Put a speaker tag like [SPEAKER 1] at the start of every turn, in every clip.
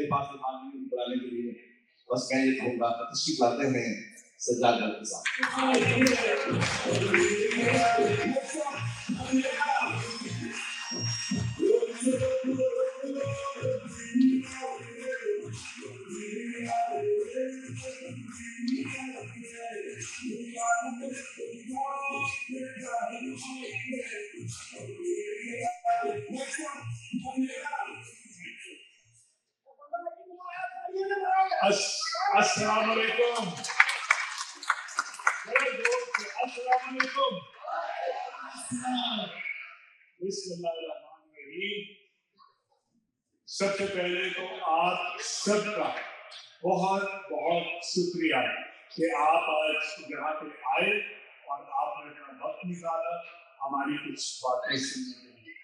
[SPEAKER 1] मेरे पास दिमाग नहीं बढ़ाने के लिए, बस मैं ये कहूँगा प्रतिष्ठित लाते हैं सज्जाद के साथ।
[SPEAKER 2] अस्सलाम वालेकुम। अस्सलाम वालेकुम। बिस्मिल्लाहिर्रहमानिर्रहीम। सबसे पहले तो आप सबका बहुत बहुत शुक्रिया कि आप आज यहाँ पे आए और आपने अपना वक्त निकाला हमारी कुछ बातें सुनने के लिए।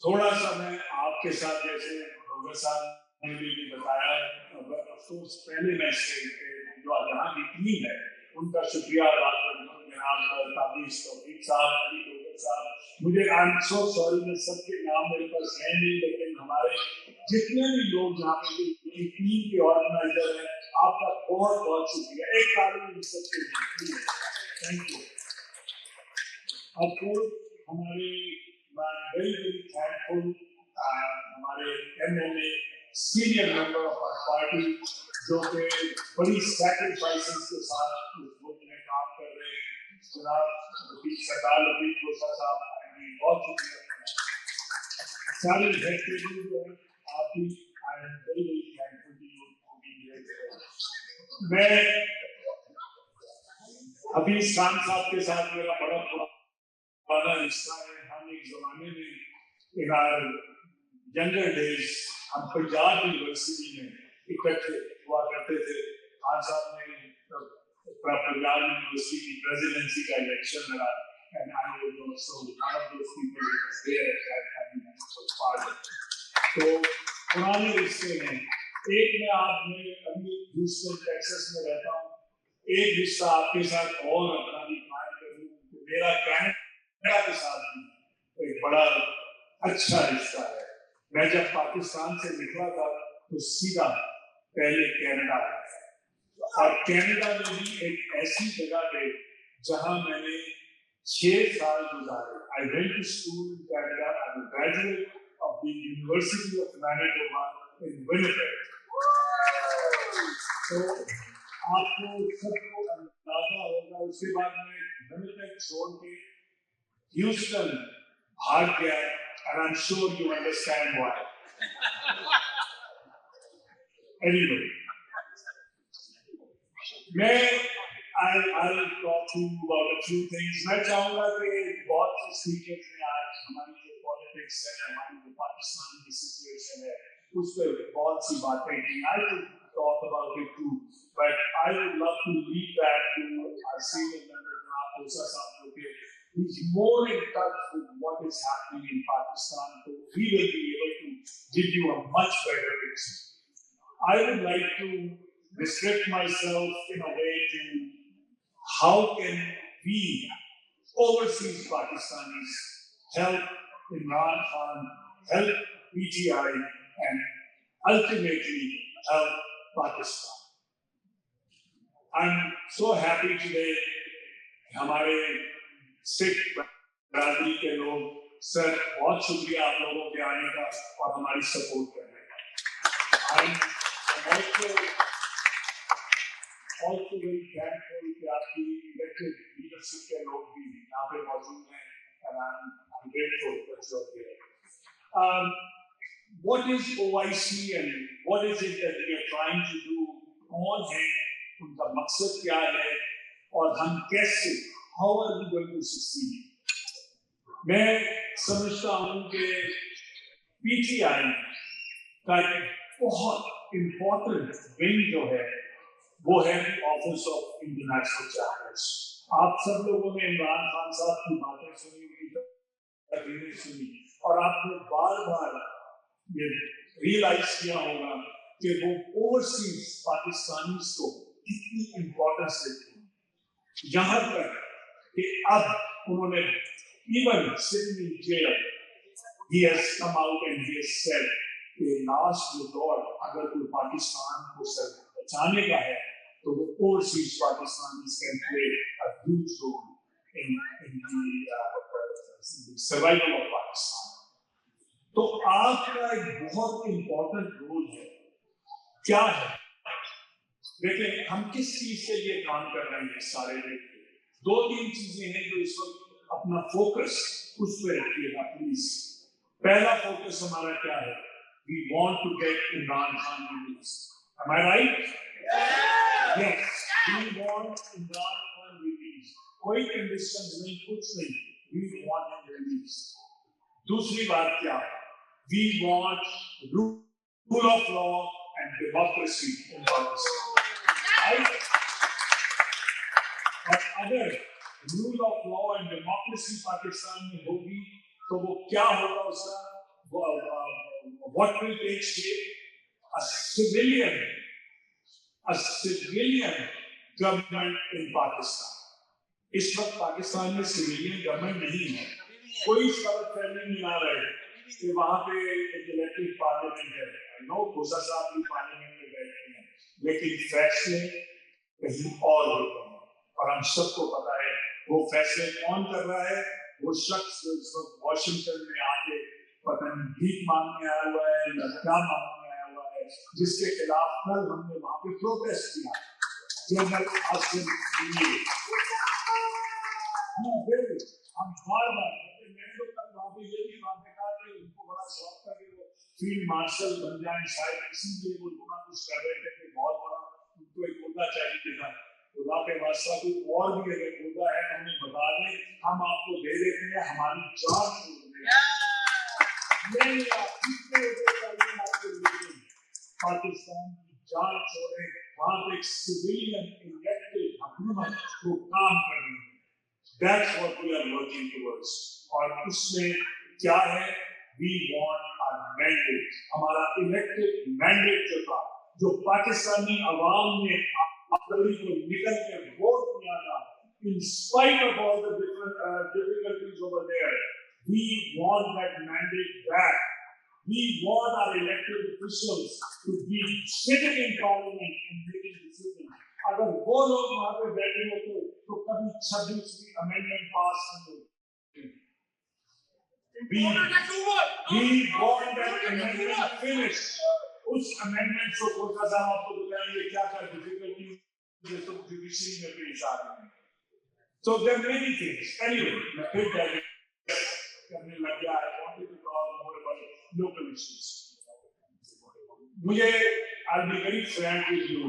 [SPEAKER 2] थोड़ा सा मैं आपके साथ, जैसे रोगर साहब ने भी बताया, अफसोस पहले मैं जो यहाँ की टीम है उनका शुक्रिया अदा करना, जनाब ताबिश तौफीक साहब, अली रोगर साहब, मुझे आई एम सो सॉरी, मैं सबके नाम मेरे पास है नहीं, लेकिन हमारे जितने भी लोग यहाँ पे टीम के ऑर्गेनाइजर हैं, आपका बहुत बहुत शुक्रिया। एक तारीफ इन सबके लिए, थैंक यू। आपको हमारे वेरी वेरी थैंकफुल हमारे MLA senior member of our party जो कि बड़ी सैक्रिफाइसेस के साथ इस मुल्क में काम कर रहे हैं, जनाब सरदार लतीफ खोसा साहब, बहुत शुक्रिया। सारे हेडक्वार्टर जो है आपकी, I am very very thankful to you for being here. मैं हफीज खान साहब के साथ मेरा बड़ा पुराना रिश्ता है। हम एक जमाने में इन आवर यंगर डेज हम पंजाब यूनिवर्सिटी में इकट्ठे हुआ करते थे। खान साहब ने पंजाब यूनिवर्सिटी की प्रेसिडेंसी का इलेक्शन लड़ा, and I was also one of those people who was there at that time and was part of it. तो पुराने रिश्ते हैं। एक मैं अभी ह्यूस्टन टेक्सास में रहता हूँ, एक रिश्ता आपके साथ और अपना भी कायम कर लूँ। मेरा कनाडा के साथ भी एक बड़ा अच्छा रिश्ता है। मैं जब पाकिस्तान से निकला था तो सीधा पहले कनाडा आया, और कनाडा में भी एक ऐसी जगह पे जहां मैंने 6 साल गुजारे। I went to school in Canada. I'm a graduate of the University of Manitoba in Winnipeg. तो आपको सबको अंदाजा होगा, उसके बाद मैं विनिपेग छोड़ के ह्यूस्टन भाग गया, and I'm sure you understand why. Anyway, I'll talk to you about a few things. मैं चाहूँगा कि बहुत से स्पीकर्स ने आज हमारी जो पॉलिटिक्स है, हमारी जो पाकिस्तान की सिचुएशन है, उस पर बहुत सी बातें की। I could talk about it too, but I would love to leave that to our senior member जनाब खोसा साहब, जो कि he's more in touch with what is happening in Pakistan, so he will be able to give you a much better picture. I would like to restrict myself in a way to how can we overseas Pakistanis help Imran Khan, help PTI, and ultimately help Pakistan. I'm so happy today हमारे सिख बरादरी के लोग, sir बहुत शुक्रिया आप लोगों के आने का और हमारी सपोर्ट करने का। I'm also very thankful कि आपकी इलेक्टेड लीडरशिप के लोग भी यहाँ पे मौजूद हैं, and I'm grateful that you're here. What is OIC and what is it that we are trying to do? कौन है, उनका मकसद क्या है, और हम कैसे, how are we going to succeed? मैं समझता हूँ कि PTI का बहुत इम्पोर्टेंट विंग जो है वो है ऑफिस ऑफ इंटरनेशनल चैप्टर्स। आप सब लोगों ने इमरान खान साहब की बातें सुनी, उनकी तकरीरें सुनी, और आपने बार बार ये रियलाइज किया होगा कि वो ओवरसीज पाकिस्तानीज को कितनी इम्पोर्टेंस देते हैं। यहाँ तक कि अब उन्होंने even sitting in jail, he has come out and he has said कि लास्ट रिजॉर्ट अगर कोई पाकिस्तान को सर बचाने का है तो वो overseas Pakistanis can play a huge role in the survival of Pakistan. तो आपका एक बहुत इंपॉर्टेंट रोल है। क्या है? देखिए हम किस चीज से ये काम कर रहे हैं सारे लोग। दो तीन चीजें हैं जो इस वक्त अपना फोकस उस पर रखिएगा प्लीज। पहला फोकस हमारा क्या है? We want to get Imran Khan release. Am I right? Yes. We want Imran Khan release. कोई कंडीशंस नहीं, कुछ नहीं। We want him released। दूसरी बात क्या है? We want rule of law and democracy in Pakistan। Right? और अगर rule of law and democracy Pakistan में होगी तो वो क्या होगा उसका? What will take shape? A civilian government in Pakistan. इस वक्त पाकिस्तान में सिविलियन गवर्नमेंट नहीं है। कोई गलत फहमी नहीं आ रहे कि वहां पे एक इलेक्टेड पार्लियामेंट है। नो, खोसा साहब भी पार्लियामेंट में बैठते हैं, लेकिन फैसले कहीं और होते हैं। और हम सबको पता है वो फैसले कौन कर रहा है। वो शख्स जो इस वक्त वॉशिंगटन में आके पता नहीं भीख मांगने आया हुआ है या क्या मांगने आया हुआ है, जिसके खिलाफ कल हमने वहां पे प्रोटेस्ट किया। जनरल आसिम मुनीर। हम बार मैंने तो कल वहां पे ये भी बात देखा कि उनको बड़ा शौक था कि वो फील्ड मार्शल बन जाए, शायद इसीलिए वो इतना कुछ कर रहे थे कि बहुत बड़ा उनको एक मुद्दा चाहिए था। खुदा के वास्ता कोई और भी अगर मुद्दा है हमें बता दें, हम आपको दे देते हैं। हमारी जान छोड़ दें, पाकिस्तान की जान छोड़े, वहां पे एक सिविलियन इलेक्टेड हुकूमत को काम करनी है। That's what we are working towards. और उसमें क्या है? We want a mandate. हमारा इलेक्टेड मैंडेट जो था, जो पाकिस्तानी अवाम ने अकली को निकल के वोट किया था, in spite of all the different difficulties over there, we want that mandate back। We want our elected officials to be sitting in parliament and making decisions। अगर वो लोग वहां पे बैठे होते तो कभी 26वीं अमेंडमेंट पास नहीं होती। We want that amendment finished। उस अमेंडमेंट को खोसा साहब आपको बताएंगे क्या क्या डिफिकल्टी जो जुडिशरी में पेश आ रही है। So there are many things। Anyway, मैं फिर करने लग गया। I wanted to talk more about local issues। मुझे I'll be very frank with you।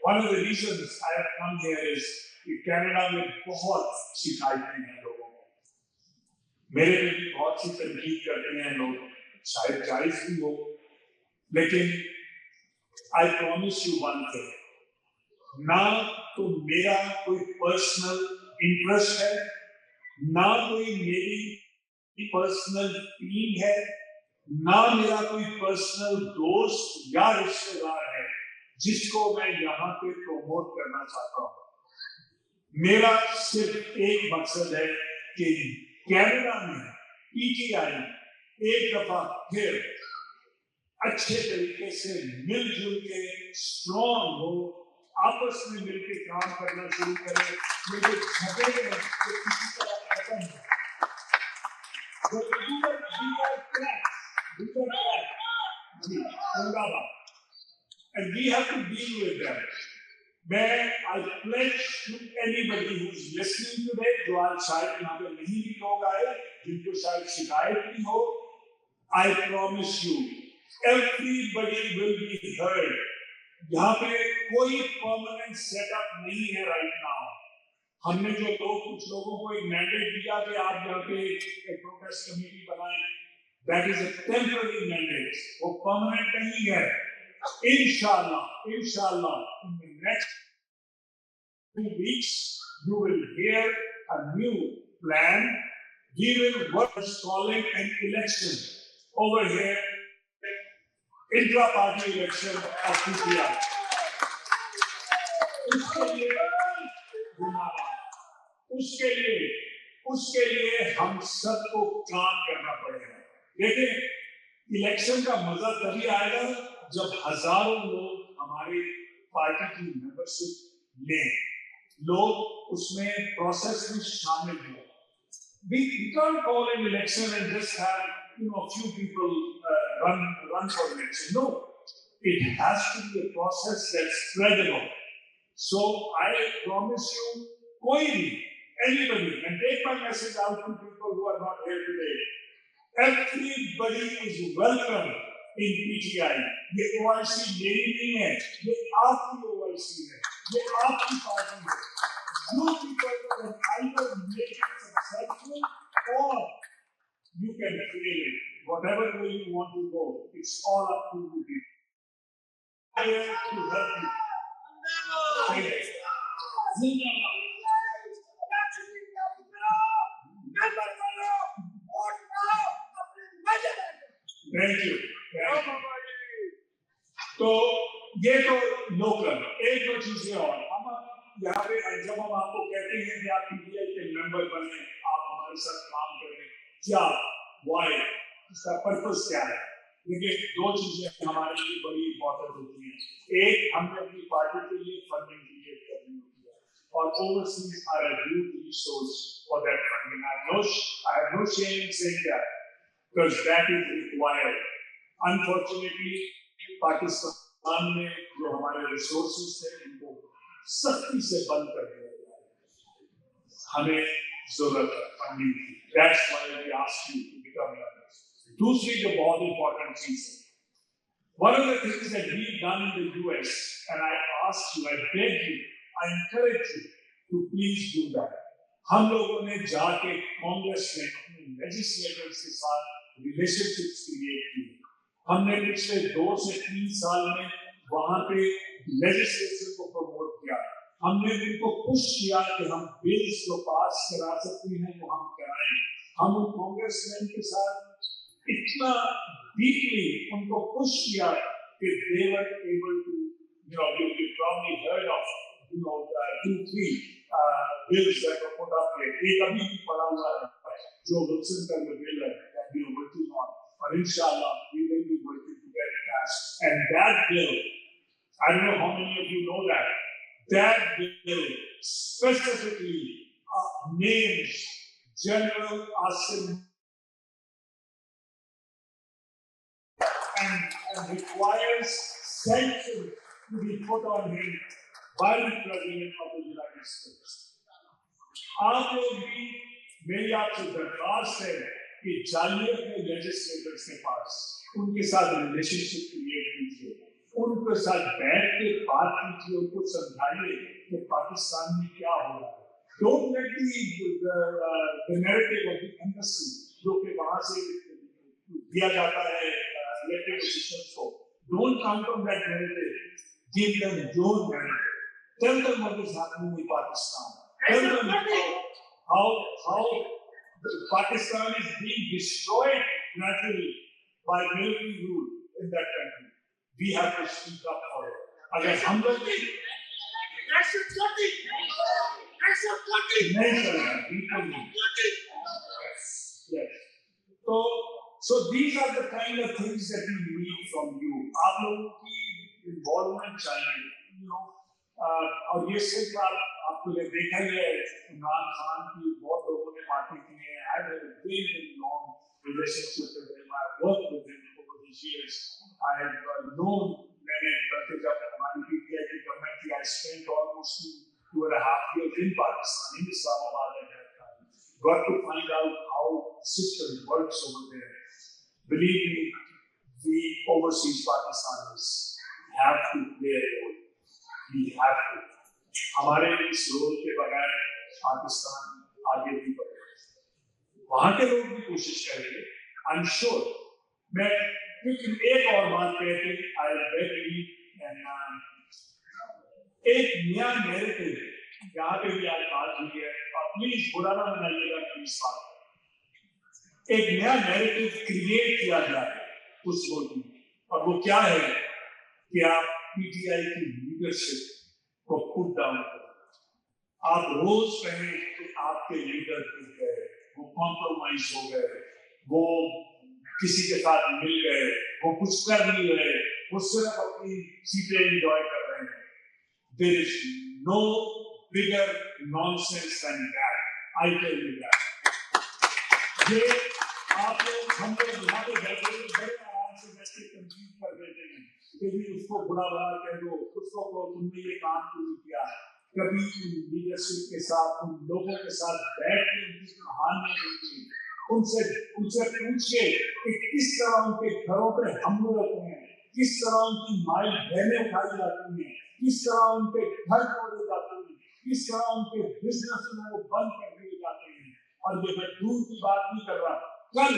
[SPEAKER 2] One of the reasons I have come here is कि कनाडा में बहुत शिकायतें हैं लोगों को। मेरे पे भी बहुत सी तनकीद करते हैं लोग, शायद जायज भी हो, लेकिन I promise you one thing। ना तो मेरा कोई पर्सनल इंटरेस्ट है, ना कोई मेरी पर्सनल टीम है, ना मेरा कोई पर्सनल दोस्त या रिश्तेदार है जिसको मैं यहाँ पे प्रमोट करना चाहता हूँ। मेरा सिर्फ एक मकसद है कि कनाडा में पीटीआई एक दफा फिर अच्छे तरीके से मिलजुल के स्ट्रॉन्ग हो, आपस में मिलकर काम करना शुरू करें। ये जो झगड़े हैं वो किसी तरह खत्म हो। And we have to deal with them। I pledge to anybody who is listening today, जो आज शायद यहाँ पे नहीं भी लोग आए, जिनको शायद शिकायत भी हो, I promise you everybody will be heard। यहाँ पे कोई परमानेंट सेटअप नहीं है राइट नाउ। हमने जो कुछ लोगों को एक मैंडेट दिया कि आप यहाँ पे एक प्रोटेस्ट कमेटी बनाएं, that is a temporary mandate, वो परमानेंट नहीं है। इंशाल्लाह in the next 2 weeks you will hear a new plan। We will work on calling an election over here, intra-party election of PTI। उसके लिए हम सबको काम करना पड़ेगा। देखिए इलेक्शन का मजा तभी आएगा जब हजारों लोग हमारे पार्टी की मेंबरशिप लें, लोग उसमें प्रोसेस में शामिल हों. We can't call an election and just have a few people run for election. No, it has to be a process that's spreadable. So I promise you, anybody, and take my message out to people who are not here today. Everybody is welcome in PTI. ये OIC मेरी नहीं है, ये आपकी OIC है, ये आपकी party है. You people can either make it successful or you can fail it. Whatever way you want to go, it's all up to you people. I am here to help you. Thank you. Thank you. तो ये तो local. एक दो चीजें और हम यहाँ पे जब हम आपको कहते हैं कि आप पीटीआई के मेंबर बने, आप हमारे साथ काम करें, क्या वाई, इसका पर्पस क्या है? देखिए, दो चीजें हमारे लिए बड़ी इंपॉर्टेंट होती हैं. एक, हमने अपनी पार्टी के लिए फंडिंग क्रिएट करनी होती है और overseas are a huge resource for that funding. I have no shame in saying that because that is required. Unfortunately, Pakistan में जो हमारे रिसोर्सेज थे उनको सख्ती से बंद कर दिया गया. हमें जरूरत है फंडिंग की. That's why we ask you to become members. दूसरी जो बहुत इंपॉर्टेंट चीज है, one of the things that we've done in the US, and I ask you, I beg you, I encourage you to please do that. हम लोगों ने जाके कांग्रेस में अपने लेजिस्लेटर्स के साथ रिलेशनशिप्स क्रिएट किए. हमने पिछले 2 से 3 साल में वहां पे लेजिस्लेचर को प्रमोट किया. हमने उनको पुश किया कि हम बिल्स जो पास करा सकते हैं वो हम कराएं. हम उन कांग्रेसमैन के साथ इतना डीपली उनको पुश किया कि they were able to, you probably heard of 2-3 bills that were put up there. एक अभी भी पड़ा हुआ है जो विल्सन का बिल है that we are working on. But inshallah, we will be working to get it passed. And that bill, I don't know how many of you know that bill specifically names General Asim and requires sanctions to be put on him by the President of the United States. आप लोग भी, मेरी आपसे दरख्वास्त है कि जाइए अपने लेजिस्लेटर्स के पास, उनके साथ रिलेशनशिप क्रिएट कीजिए, उनके साथ बैठ के बात कीजिए, उनको समझाइए कि पाकिस्तान में क्या हो रहा है. Don't let the narrative of the embassy जो कि वहाँ से दिया जाता है elected officials को, don't come from that narrative. Give them your narrative. Tell them what is happening in Pakistan. Tell them how Pakistan is being destroyed naturally by military rule in that country. We have to speak up for it. अगर हम लोग नहीं चलेगा, बिल्कुल नहीं. Yes. So these are the kind of things that we need from you. आप लोगों की involvement चाहिए, और ये सिर्फ आपको देखा ही है, इमरान खान की बहुत लोगों ने बातें की हैं. I have a very long relationship with him. I have worked with him over these years. I have known many जब हमारी PTI की गवर्नमेंट थी, I spent almost 2.5 years in Pakistan, in Islamabad at that time. Got to find out how the system works over there. Believe me, we overseas Pakistanis have to play a role. We have to. हमारे इस role के बगैर पाकिस्तान आगे नहीं बढ़ेगा. वहां के लोग भी कोशिश करेंगे, आई एम श्योर. मैं एक और बात कहते हैं, आई बेग एक नया नैरेटिव यहाँ पे भी आज बात हुई है, और प्लीज बुरा ना मनाइएगा प्लीज. एक नया नैरेटिव क्रिएट किया जाए उस वोट में, और वो क्या है कि आप पीटीआई की लीडरशिप को पुट डाउन करें. आप रोज कहें कि आपके लीडर टूट गए, वो कॉम्प्रोमाइज हो गए, वो किसी के साथ मिल गए, वो कुछ कर नहीं रहे, वो सिर्फ अपनी सीटें एंजॉय कर रहे हैं। There is no bigger nonsense than that. I tell you that. ये आप लोग हम लोग यहाँ पे बैठे बड़े आराम से बैठ के कंप्लीट कर देते हैं, कभी उसको बुरा भला कह दो, उसको कहो तुमने ये काम क्यों नहीं किया। कभी उन लीडरशिप के साथ, उन लोगों के साथ बैठ के उनकी कहानियां सुनिए, उनसे पूछिए कि किस तरह उनके घरों पे हमले होते हैं, किस तरह उनकी माई बहनें उठाई जाती हैं, किस तरह उनके घर तोड़े जाते हैं, किस तरह उनके बिजनेस में वो बंद कर दिए जाते हैं। और ये मैं दूर की बात नहीं कर रहा, कल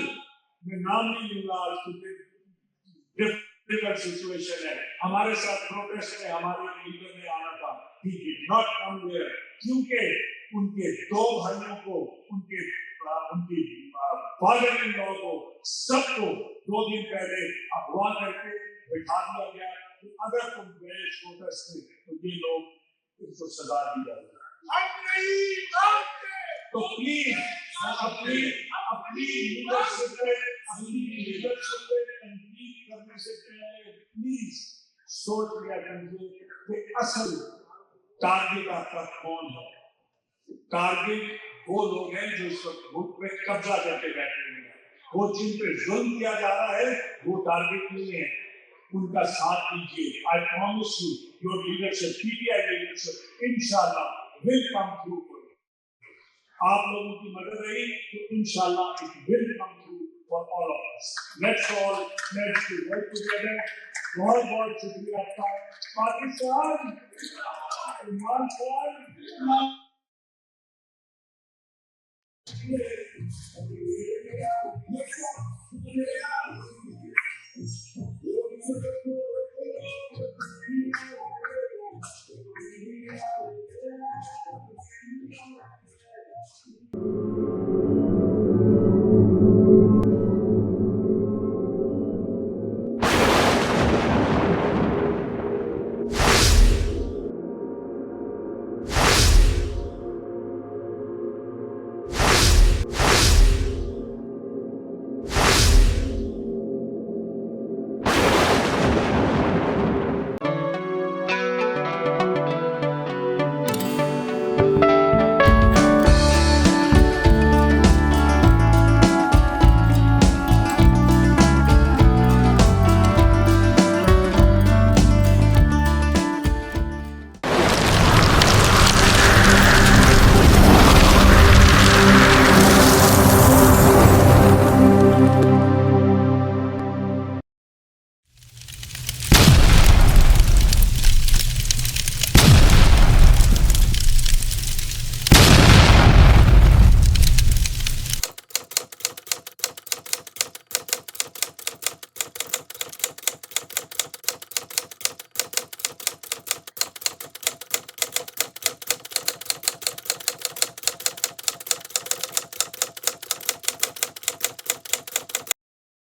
[SPEAKER 2] मैं नाम नहीं लूंगा, आज डिफिकल्ट सिचुएशन है, हमारे साथ प्रोटेस्ट में हमारे लीडर ने आना था, he did not come there, क्योंकि उनके दो भाइयों को, उनकी फादर इन लॉ को, सबको 2 दिन पहले अगवा करके बिठा दिया गया कि अगर तुम गए प्रोटेस्ट में तो ये लोग इनको सजा दी जाएगी। तो प्लीज अपनी लीडरशिप पे तनकीद करने से पहले प्लीज सोच लिया कीजिए कि असल टारगेट आपका कौन है। टारगेट वो लोग हैं जो इस वक्त मुल्क में कब्जा करके बैठे हुए हैं, वो जिन पे जुल्म किया जा रहा है वो टारगेट नहीं है, उनका साथ दीजिए। I promise you your leadership, PTI leadership इंशाल्लाह विल कम थ्रू। आप लोगों की मदद रही तो इंशाल्लाह it will come through for all of us. Let's all pledge to work together. बहुत बहुत शुक्रिया आपका। पाकिस्तान ईमान